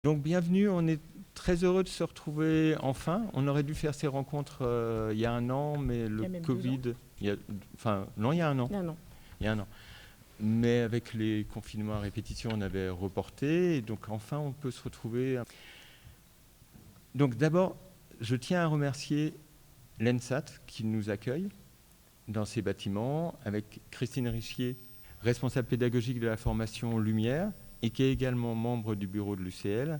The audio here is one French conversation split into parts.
Donc bienvenue, on est très heureux de se retrouver enfin. On aurait dû faire ces rencontres il y a un an, mais le Covid... Il y a un an. Il y a un an. Mais avec les confinements à répétition, on avait reporté. Et donc enfin, on peut se retrouver. Donc d'abord, je tiens à remercier l'ENSAT qui nous accueille dans ces bâtiments, avec Christine Richier, responsable pédagogique de la formation Lumière, et qui est également membre du bureau de l'UCL,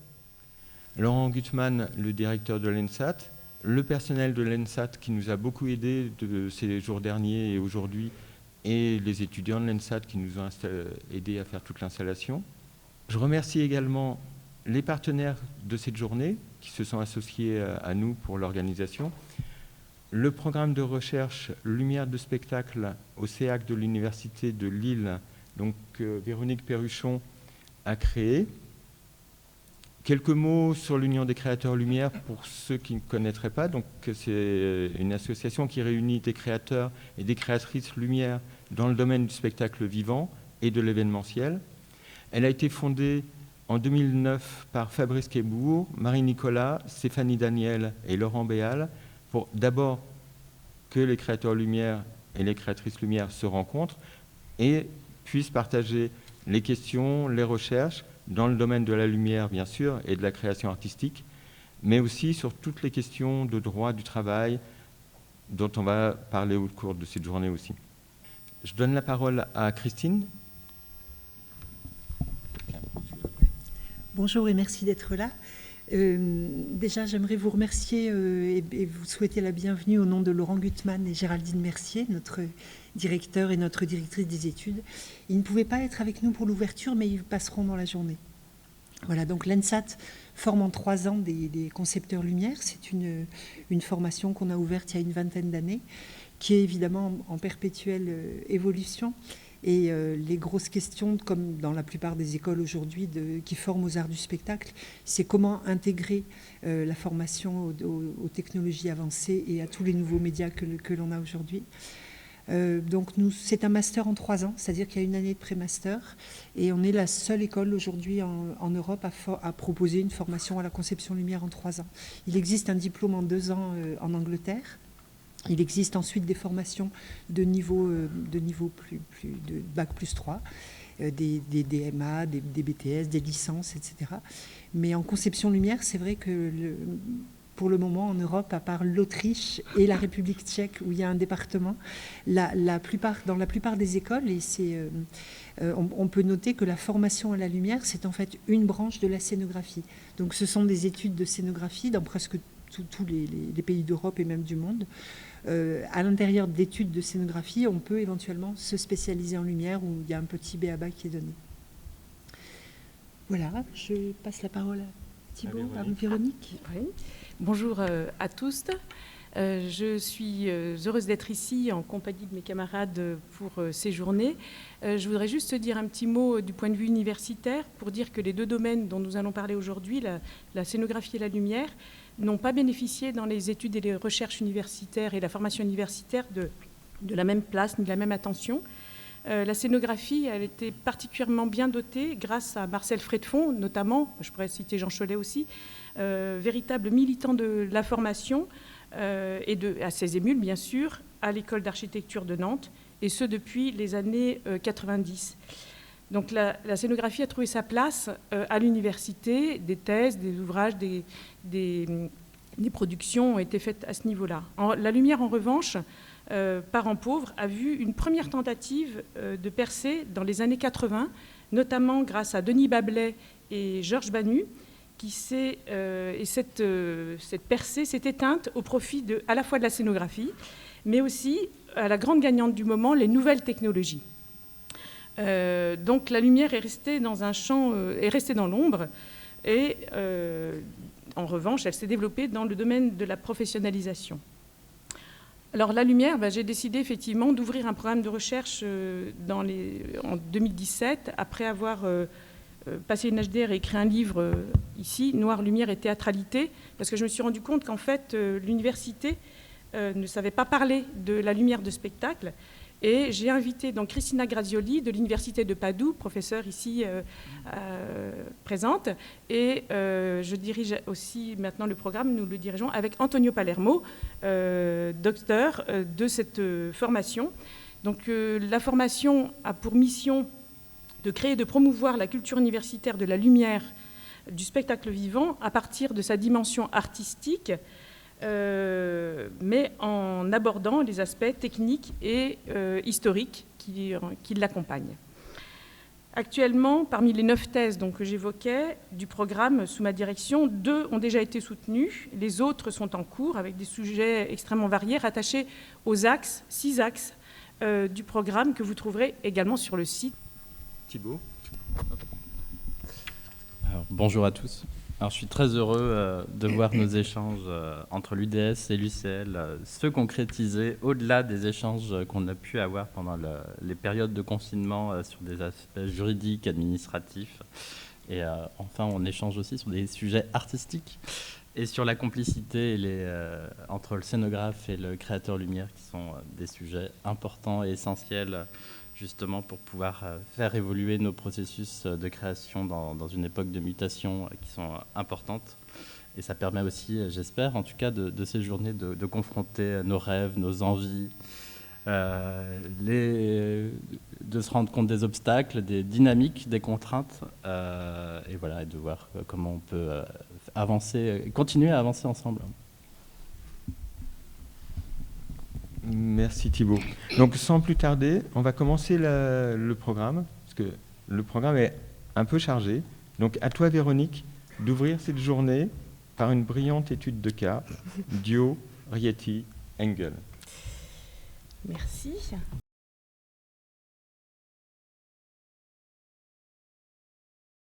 Laurent Gutmann, le directeur de l'ENSAT, le personnel de l'ENSAT qui nous a beaucoup aidés de ces jours derniers et aujourd'hui, et les étudiants de l'ENSAT qui nous ont aidés à faire toute l'installation. Je remercie également les partenaires de cette journée qui se sont associés à nous pour l'organisation. Le programme de recherche Lumière de spectacle au CEAC de l'Université de Lille, donc Véronique Perruchon a créé. Quelques mots sur l'Union des créateurs Lumière pour ceux qui ne connaîtraient pas. Donc, c'est une association qui réunit des créateurs et des créatrices Lumière dans le domaine du spectacle vivant et de l'événementiel. Elle a été fondée en 2009 par Fabrice Québourg, Marie Nicolas, Stéphanie Daniel et Laurent Béal pour d'abord que les créateurs Lumière et les créatrices Lumière se rencontrent et puissent partager les questions, les recherches dans le domaine de la lumière, bien sûr, et de la création artistique, mais aussi sur toutes les questions de droit du travail dont on va parler au cours de cette journée aussi. Je donne la parole à Christine. Bonjour et merci d'être là. Déjà, j'aimerais vous remercier et vous souhaiter la bienvenue au nom de Laurent Gutmann et Géraldine Mercier, notre directeur et notre directrice des études. Ils ne pouvaient pas être avec nous pour l'ouverture, mais ils passeront dans la journée. Voilà, donc l'ENSAT forme en 3 ans des concepteurs lumière. C'est une formation qu'on a ouverte il y a une vingtaine d'années, qui est évidemment en perpétuelle évolution. Et les grosses questions, comme dans la plupart des écoles aujourd'hui qui forment aux arts du spectacle, c'est comment intégrer la formation aux technologies avancées et à tous les nouveaux médias que l'on a aujourd'hui. Donc c'est un master en 3 ans, c'est-à-dire qu'il y a une année de pré-master. Et on est la seule école aujourd'hui en Europe à proposer une formation à la conception lumière en 3 ans. Il existe un diplôme en 2 ans en Angleterre. Il existe ensuite des formations de niveau de bac plus 3, des DMA, des BTS, des licences, etc. Mais en conception lumière, c'est vrai que pour le moment en Europe, à part l'Autriche et la République tchèque où il y a un département, dans la plupart des écoles, et on peut noter que la formation à la lumière, c'est en fait une branche de la scénographie. Donc ce sont des études de scénographie dans presque tous les pays d'Europe et même du monde. À l'intérieur d'études de scénographie, on peut éventuellement se spécialiser en lumière où il y a un petit B.A.B.A. qui est donné. Voilà, je passe la parole à Thibaut, à Véronique. Oui. Bonjour à tous. Je suis heureuse d'être ici en compagnie de mes camarades pour ces journées. Je voudrais juste dire un petit mot du point de vue universitaire pour dire que les 2 domaines dont nous allons parler aujourd'hui, la scénographie et la lumière, n'ont pas bénéficié dans les études et les recherches universitaires et la formation universitaire de la même place ni de la même attention. La scénographie, elle était particulièrement bien dotée grâce à Marcel Fredfond, notamment, je pourrais citer Jean Chollet aussi, véritable militant de la formation et à ses émules, bien sûr, à l'école d'architecture de Nantes, et ce depuis les années 90. Donc la scénographie a trouvé sa place à l'université, des thèses, des ouvrages, des productions ont été faites à ce niveau-là. La lumière, en revanche, parents pauvres, a vu une première tentative de percer dans les années 80, notamment grâce à Denis Bablet et Georges Banu, et cette percée s'est éteinte au profit à la fois de la scénographie, mais aussi à la grande gagnante du moment, les nouvelles technologies. Donc la lumière est restée dans un champ, est restée dans l'ombre, et en revanche, elle s'est développée dans le domaine de la professionnalisation. Alors la lumière, j'ai décidé effectivement d'ouvrir un programme de recherche en 2017, après avoir passé une HDR et écrit un livre ici, Noir, lumière et théâtralité, parce que je me suis rendu compte qu'en fait l'université ne savait pas parler de la lumière de spectacle. Et j'ai invité donc Cristina Grazioli de l'Université de Padoue, professeure ici présente. Et je dirige aussi maintenant le programme, nous le dirigeons avec Antonio Palermo, docteur de cette formation. Donc la formation a pour mission de créer et de promouvoir la culture universitaire de la lumière, du spectacle vivant, à partir de sa dimension artistique, mais en abordant les aspects techniques et historiques qui l'accompagnent. Actuellement, parmi les 9 thèses que j'évoquais du programme sous ma direction, 2 ont déjà été soutenues, les autres sont en cours avec des sujets extrêmement variés rattachés aux axes, 6 axes du programme que vous trouverez également sur le site. Thibaut. Alors, bonjour à tous. Alors, je suis très heureux de voir nos échanges entre l'UDS et l'UCL se concrétiser au-delà des échanges qu'on a pu avoir pendant les périodes de confinement sur des aspects juridiques, administratifs. Et enfin, on échange aussi sur des sujets artistiques et sur la complicité entre le scénographe et le créateur lumière, qui sont des sujets importants et essentiels justement pour pouvoir faire évoluer nos processus de création dans une époque de mutation qui sont importantes. Et ça permet aussi, j'espère, en tout cas, de ces journées de confronter nos rêves, nos envies, de se rendre compte des obstacles, des dynamiques, des contraintes, et voilà, et de voir comment on peut avancer, continuer à avancer ensemble. Merci Thibaut. Donc sans plus tarder, on va commencer le programme, parce que le programme est un peu chargé. Donc à toi Véronique, d'ouvrir cette journée par une brillante étude de cas, Dio, Rieti, Engel. Merci.